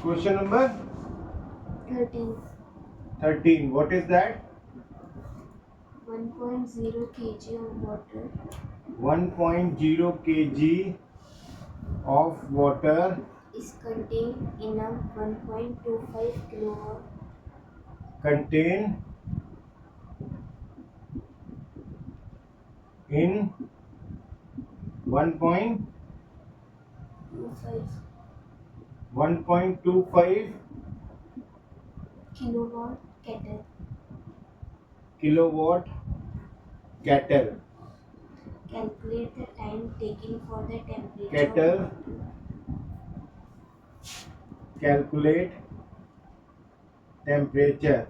Question number 13. 13. What is that? 1.0 kg of water 1.0 kg of water is contained in a 1.25 kilowatt contained in 1.1.25 25 kilowatt kettle. kilowatt kettle. Calculate the time taken for the temperature Kettle. of water. Calculate temperature.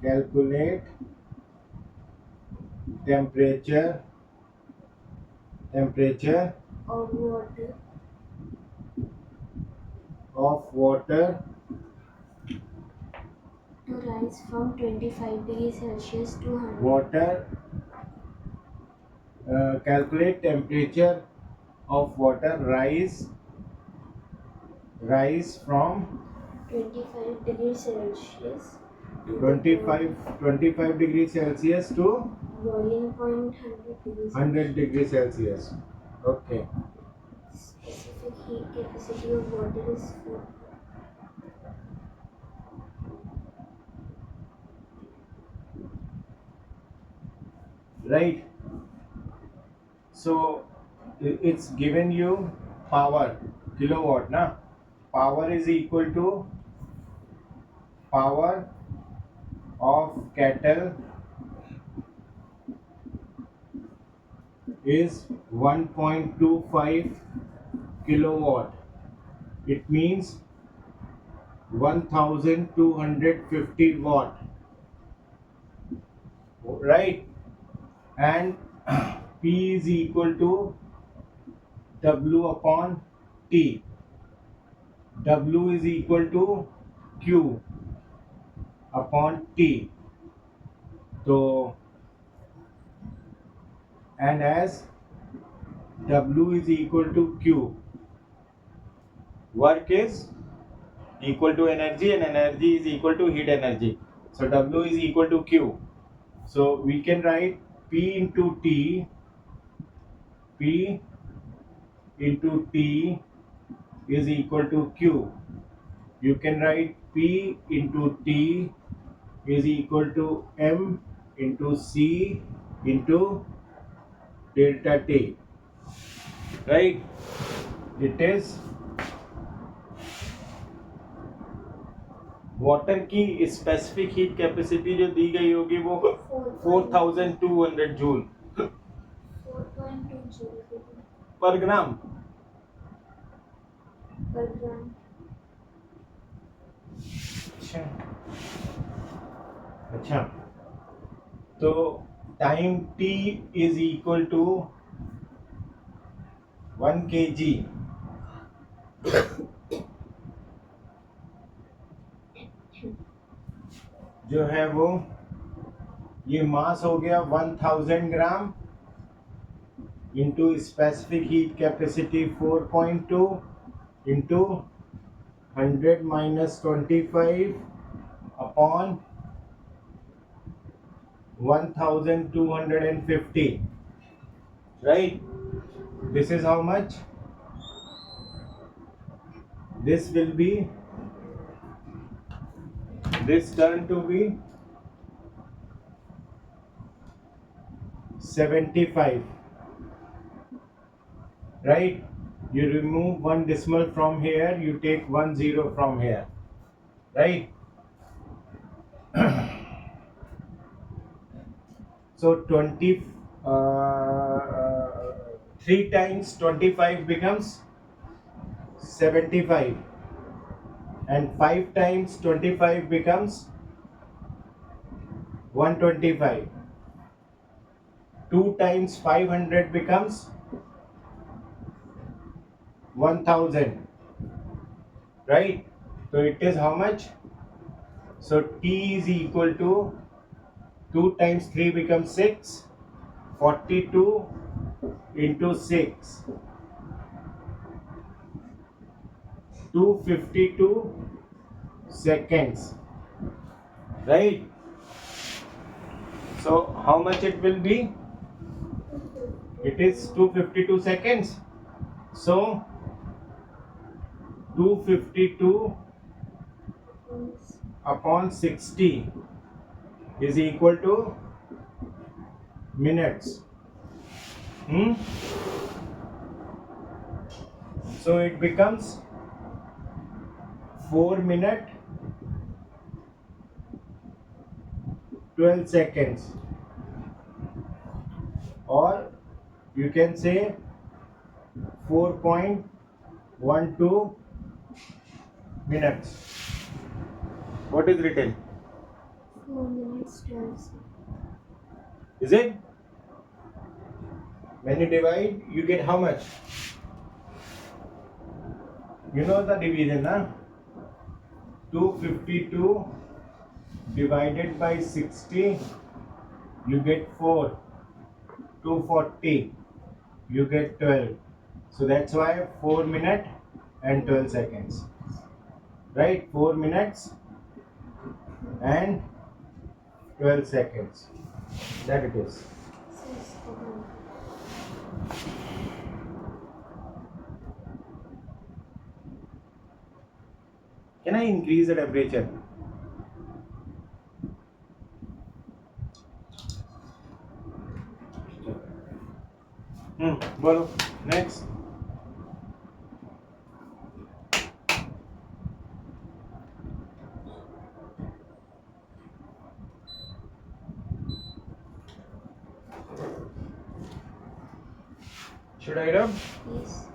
Calculate temperature of water of water to rise from 25 degrees Celsius to 100. water calculate temperature of water rise from 25 degrees Celsius to the 25 degrees Celsius to boiling point 100 degrees 100 degrees Celsius. Okay. Specific heat capacity of water is 4. Right. So it's given you power kilowatt na. Power is equal to power of kettle is 1.25 kilowatt. It means 1250 watt, right? And P is equal to W upon T. W is equal to Q upon T. So, and as W is equal to Q, work is equal to energy and energy is equal to heat energy. So W is equal to Q. So we can write P into T is equal to Q. You can write P into T is equal to M into C into delta T. Right? It is water की specific heat capacity जो दी गई होगी वो 4200 joule 4.2 joule पर ग्राम. per gram. अच्छा तो time t is equal to 1 kg जो है वो ये मास हो गया 1000 gram into specific heat capacity 4.2 into 100 minus 25 upon 1250, right? This is how much? This will be, this turn to be 75, right? You remove one decimal from here, you take 1 0 from here, right? So 3 times 25 becomes 75 and 5 times 25 becomes 125. 2 times 500 becomes 1000, right? So it is how much? So T is equal to 2 times 3 becomes 6, 42 into 6 252 seconds, right? So how much it will be? It is 252 seconds. So 252 upon 60 is equal to minutes. So it becomes 4 minutes 12 seconds, or you can say 4.12 minutes. What is written? 4 minutes 12 seconds. Is it? When you divide, you get how much? You know the division, huh? 252 divided by 60, you get 4. 240, you get 12. So that's why 4 minutes and 12 seconds. Right? 4 minutes and 12 seconds. That it is. Says Can I increase the temperature? Bolo. Next. Should I rub? yes.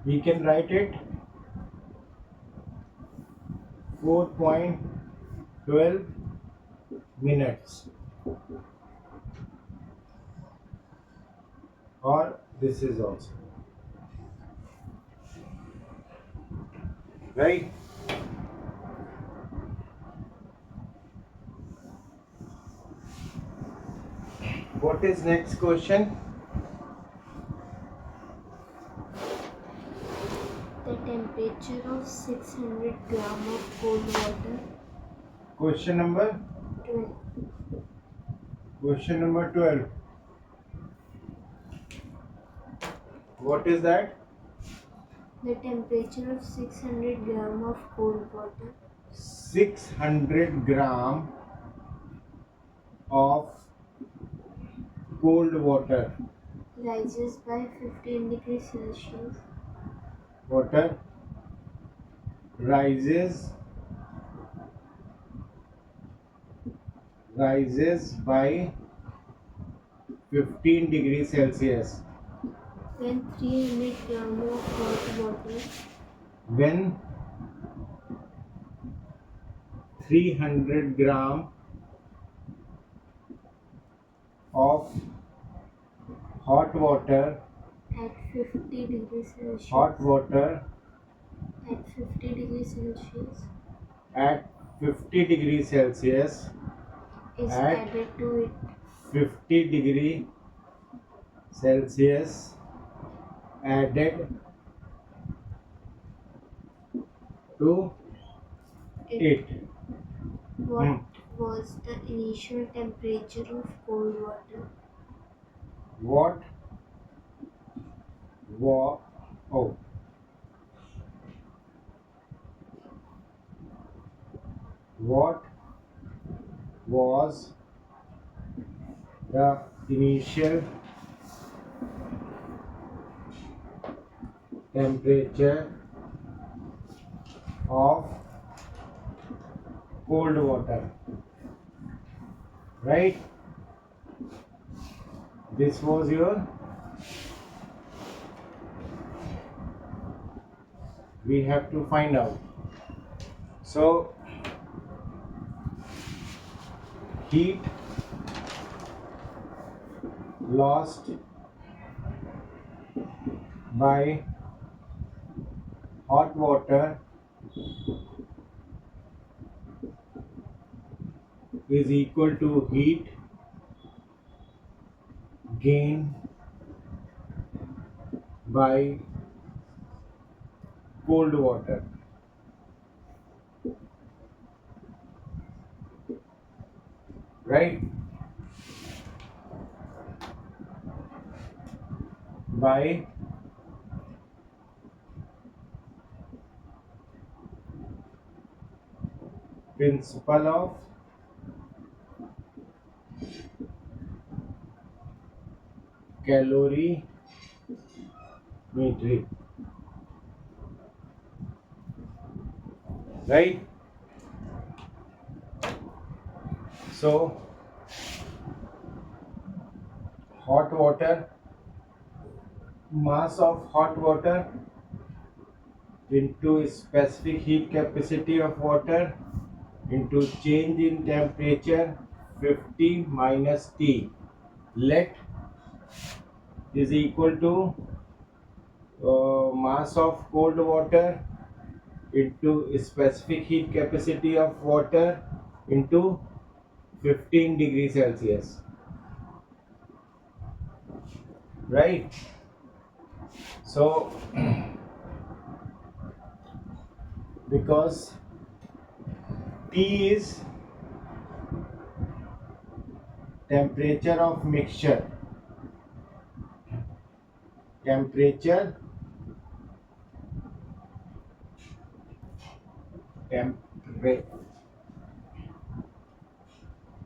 We can write it 4.12 minutes, or this is also right. What is next question? The temperature of 600 gram of cold water. Question number 12. 12. What is that? The temperature of 600 gram of cold water 600 gram of cold water. rises by 15 degrees Celsius Water rises by 15 degrees Celsius when 300 gram of hot water when 300 gram of hot water at 50 degrees Celsius at 50 degrees Celsius is at added to it 50 degree Celsius added to it. What was the initial temperature of cold water? What wa- oh what was the initial temperature of cold water? Right? This was your we have to find out. So heat lost by hot water is equal to heat gain by cold water. Right? By principle of calorimetry. Right? So hot water, mass of hot water into specific heat capacity of water into change in temperature 50 minus T. Let is equal to mass of cold water into specific heat capacity of water into 15 degrees Celsius. Right? So because T is temperature of mixture, temperature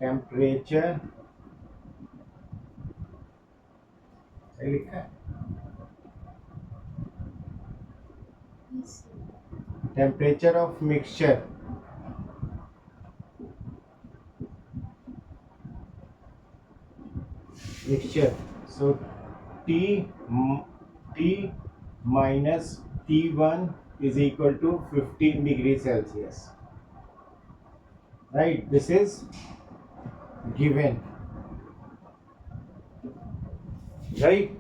temperature सही लिखा है? Yes. Temperature of mixture so T minus T1 is equal to 15 degrees Celsius. Right, this is given. Right,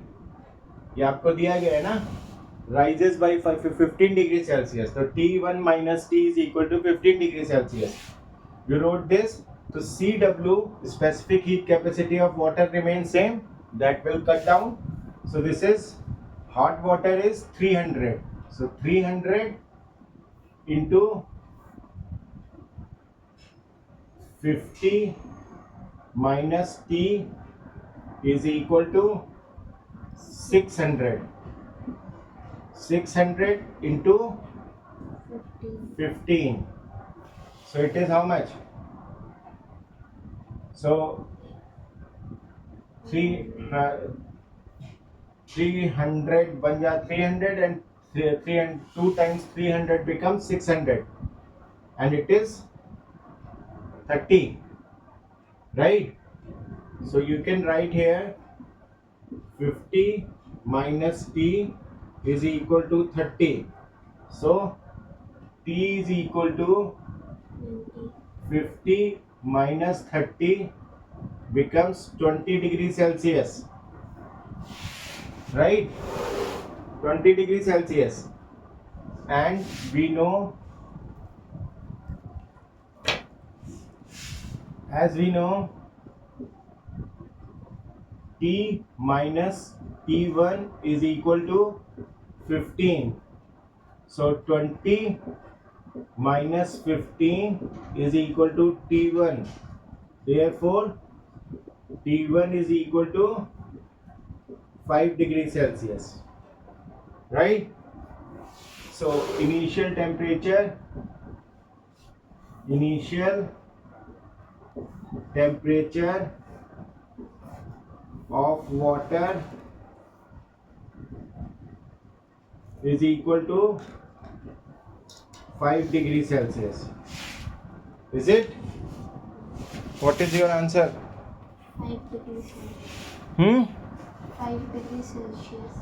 ये आपको दिया गया है ना, rises by 15 degrees Celsius. So T1 minus T is equal to 15 degrees Celsius. You wrote this. So CW, specific heat capacity of water, remains same. That will cut down. So this is hot water is 300. So 300 into 50 minus T is equal to 600. 600 into 15. So it is how much? So 300 बन जा 300 and 2 times 300 becomes 600 and it is 30. Right? So you can write here 50 minus T is equal to 30. So T is equal to 50 minus 30 becomes 20 degrees Celsius. Right? 20 degrees Celsius. And we know, as we know, T minus T1 is equal to 15. So 20 minus 15 is equal to T1. Therefore, T1 is equal to 5 degrees Celsius. Right? So initial temperature of water is equal to 5 degrees Celsius. Is it? What is your answer? 5 degrees Celsius. 5 degrees Celsius.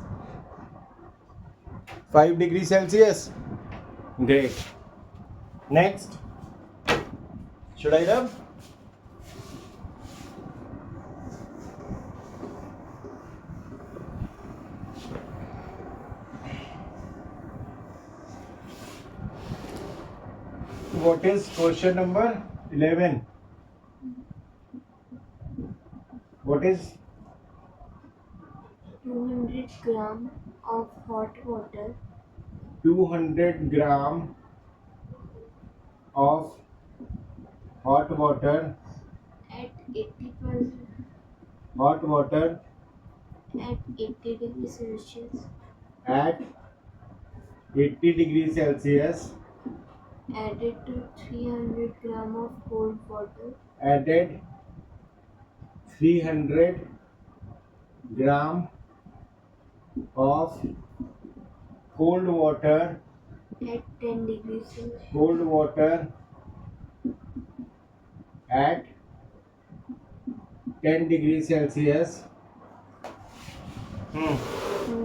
5 degrees Celsius. Great. Next. Should I rub? What is question number 11? What is 200 gram of hot water 200 gram of hot water at 80% hot water at 80 degrees Celsius at 80 degrees Celsius added to 300 gram of cold water added 300 gram of cold water at 10 degrees Celsius cold water at 10 degrees Celsius.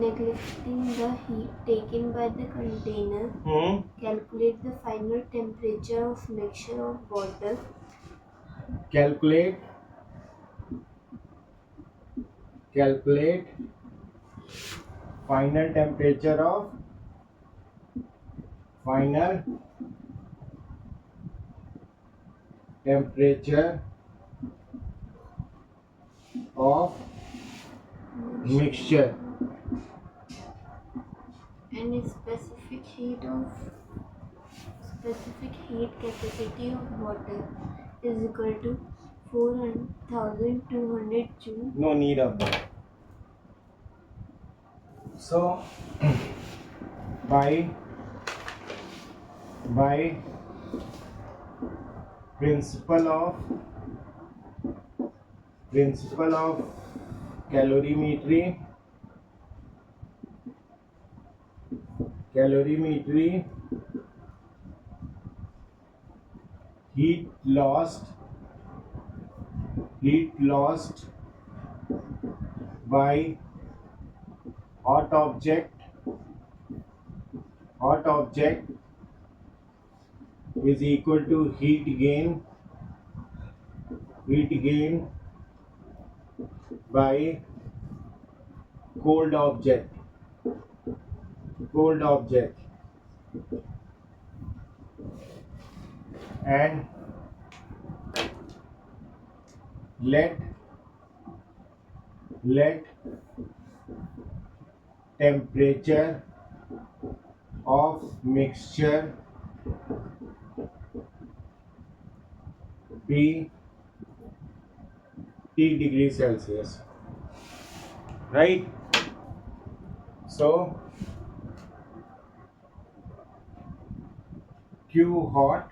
neglecting the heat taken by the container. Calculate the final temperature of mixture of water Calculate final temperature of mixture and a specific heat capacity of water is equal to 4,200 joule. no need of that. So by principle of calorimetry heat lost by hot object is equal to heat gain by cold object and let temperature of mixture be T degrees Celsius, right? So Q hot,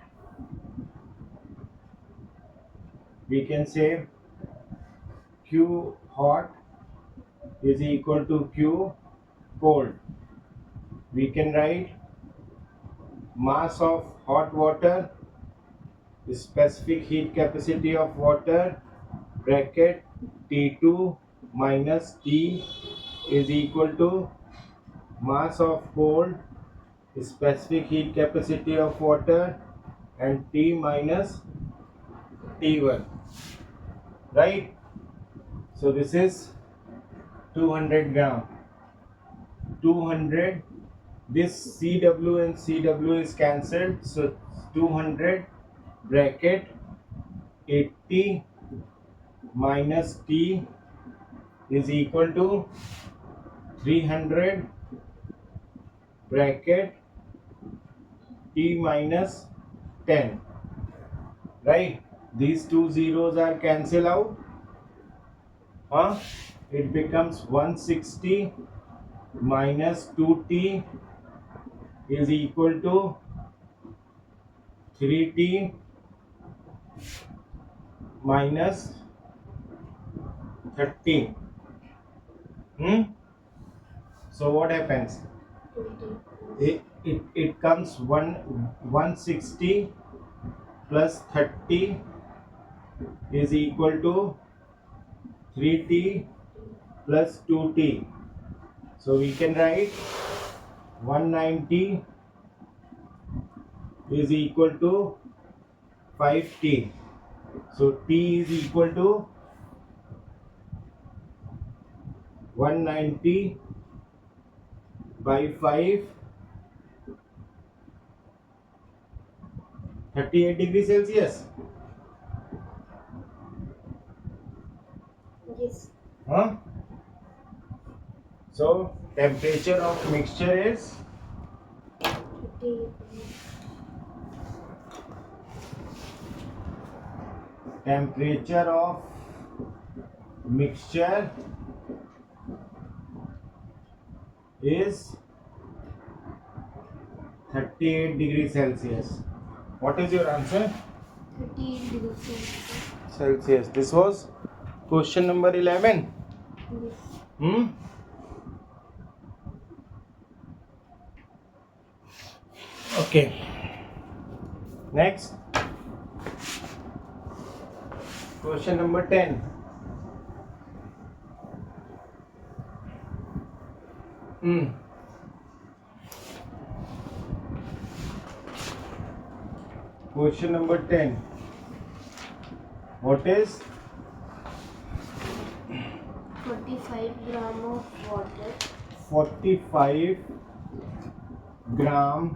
we can say Q hot is equal to Q cold. We can write mass of hot water, specific heat capacity of water, bracket T2 minus T is equal to mass of cold, specific heat capacity of water, and T minus T1, right? So this is 200 gram. 200, this CW and CW is cancelled, so 200 bracket 80 minus T is equal to 300 bracket T minus 10, right? These two zeros are cancel out, it becomes 160 minus 2T is equal to 3T minus 30. So what happens? It comes 160 plus 30 is equal to 3T plus 2T. So we can write 190 is equal to 5t. So T is equal to 190 by 5, 38 degrees Celsius. Yes. Huh? So temperature of mixture is 38. temperature of mixture is 38 degrees Celsius. What is your answer? 38 degrees Celsius. This was question number 11. Celsius. Hmm? Okay. Next. Question number 10. Hmm. Question number 10. What is 45 gram of water 45 gram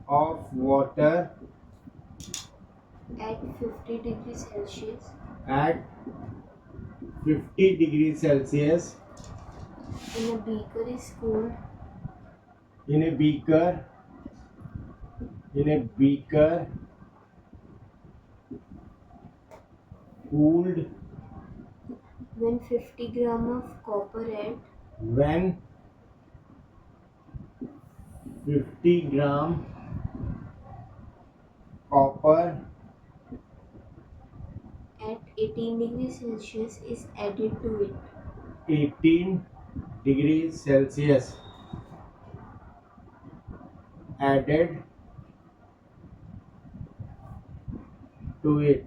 of water at 50 degrees Celsius at 50 degrees Celsius in a beaker is cooled in a beaker cooled when 50 gram of copper at when 50 gram copper at 18 degrees Celsius is added to it. 18 degrees Celsius added to it.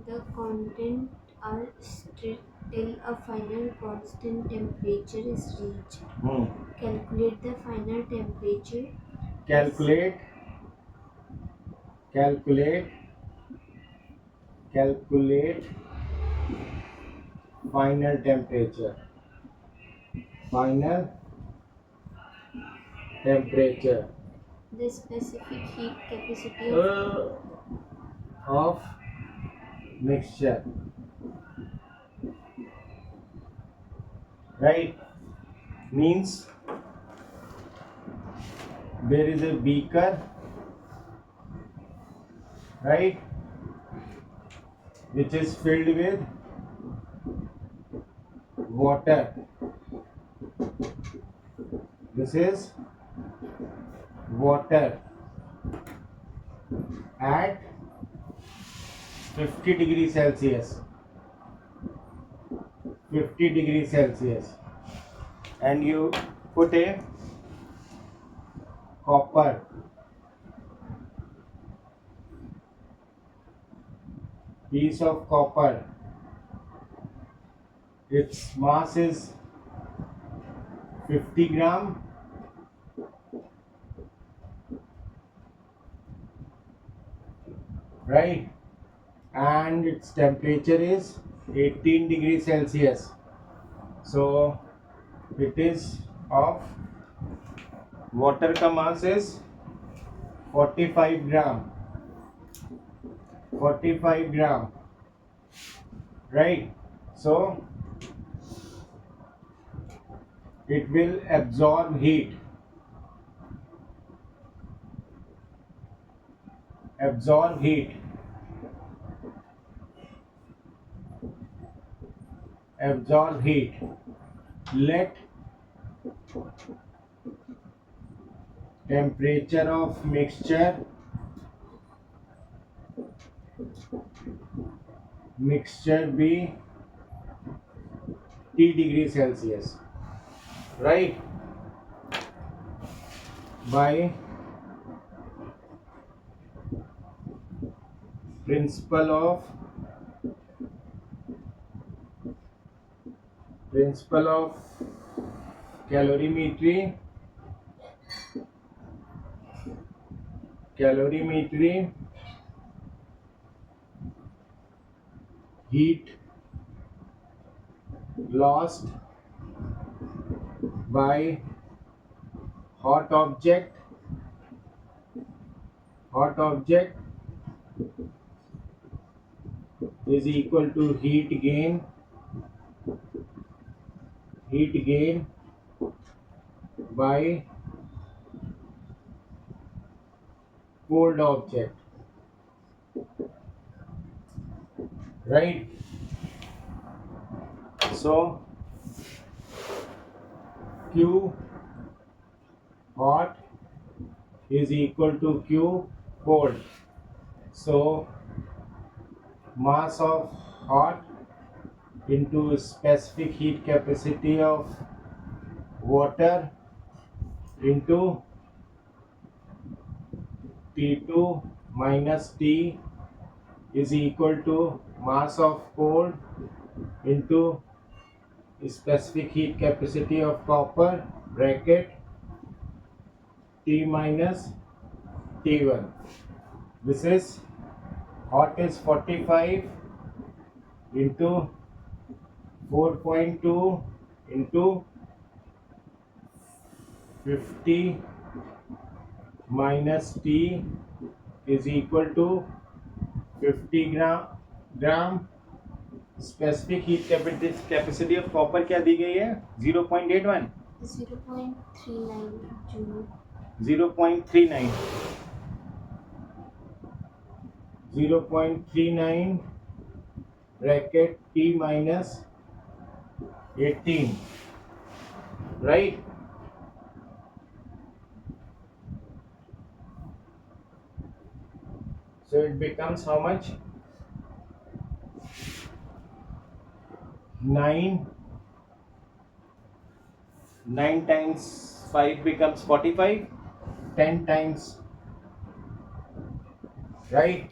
The content are strict till a final constant temperature is reached. Calculate the final temperature. Calculate final temperature. The specific heat capacity Of mixture. Right? Means there is a beaker, right, which is filled with water. This is water at 50 degrees Celsius. 50 degrees Celsius. And you put a copper piece of copper. Its mass is 50 gram. Right? And its temperature is 18 degrees Celsius. So it is of water का mass is 45 gram. 45 gram. Right? So it will absorb heat. Absorb heat. Absorb heat. Let temperature of mixture be T degrees Celsius. Right? By principle of calorimetry calorimetry, heat lost by hot object is equal to heat gain by cold object, right? So Q hot is equal to Q cold. So mass of hot into specific heat capacity of water into T2 minus T is equal to mass of cold into specific heat capacity of copper bracket T minus T1. This is hot is 45 into 4.2 into 50 minus T is equal to 50 gram specific heat capacity of copper क्या दी गई है 0.81 0.39 joule. 0.39 0.39 bracket T minus 18, right? So it becomes how much? 9 times 5 becomes 45, 10 times, right?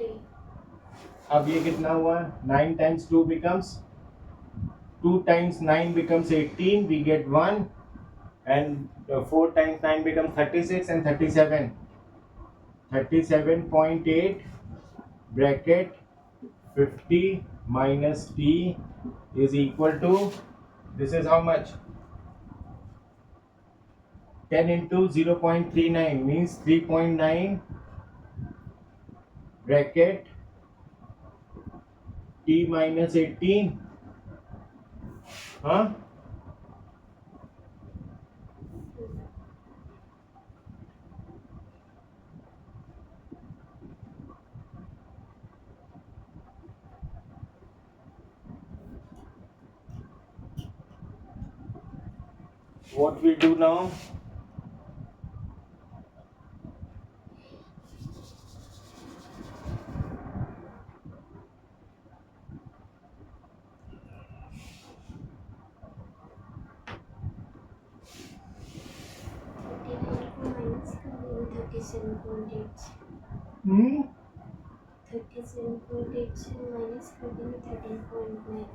अब ये कितना हुआ? 9 times 2 becomes 2 times 9 becomes 18, we get 1, and 4 times 9 becomes 36 and 37. 37.8 bracket 50 minus T is equal to, this is how much? 10 into 0.39 means 3.9 bracket T minus 18. Huh? What we do now? minus 37.8. 37.8 से minus करेंगे 13.9.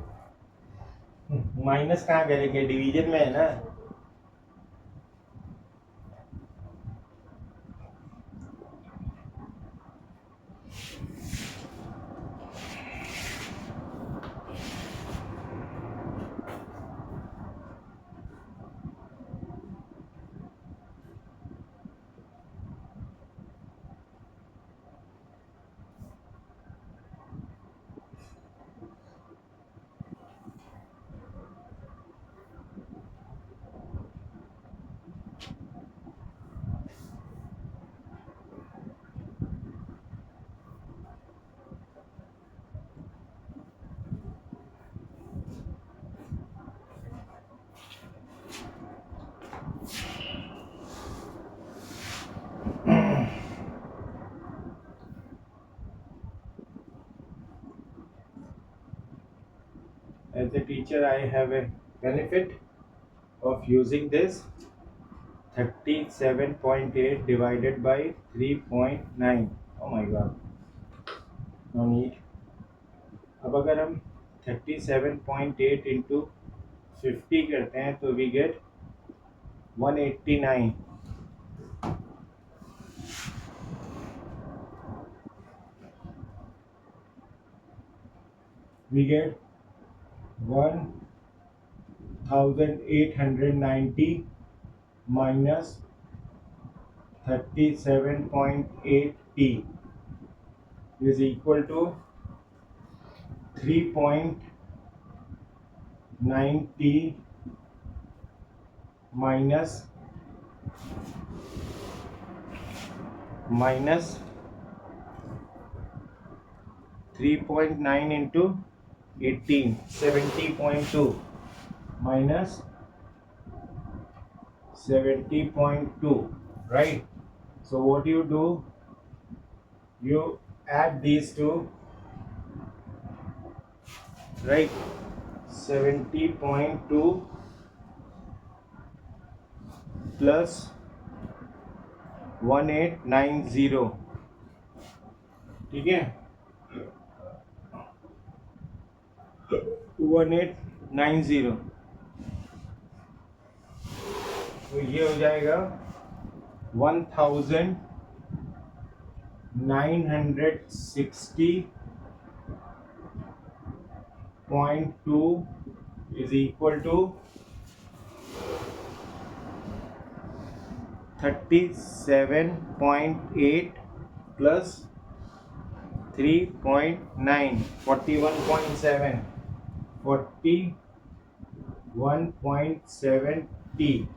Minus कहाँ करेंगे? Division में है ना. As a teacher, I have a benefit of using this 37.8 divided by 3.9. Oh my god, no need. अब अगर हम 37.8 into 50 करते हैं तो we get 189. we get 1890 minus 37.8 T is equal to 3.9 T minus 3.9 into 18, 70.2 minus 70.2, right? So what you do, you add these two, right? 70.2 plus 1890, ठीक है? 1890, तो ये हो जाएगा 1960.2 is equal to 37.8 plus 3.9, 41.7, 41.7 T,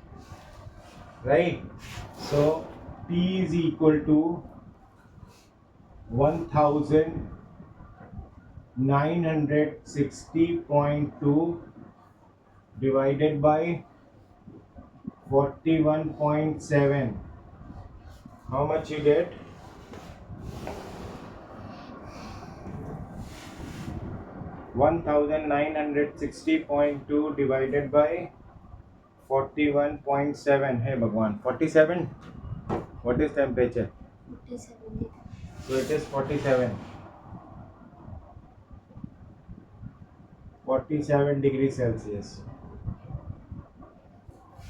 right? So T is equal to 1960.2 divided by 41.7. How much you get? 1960.2 divided by 41.7. Hey Bhagwan, 47. What is temperature? 47. So it is 47. 47 degrees Celsius.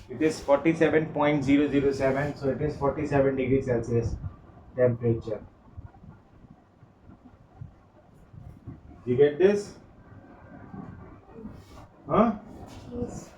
It is 47.007. So it is 47 degrees Celsius temperature. You get this? Huh? Yes.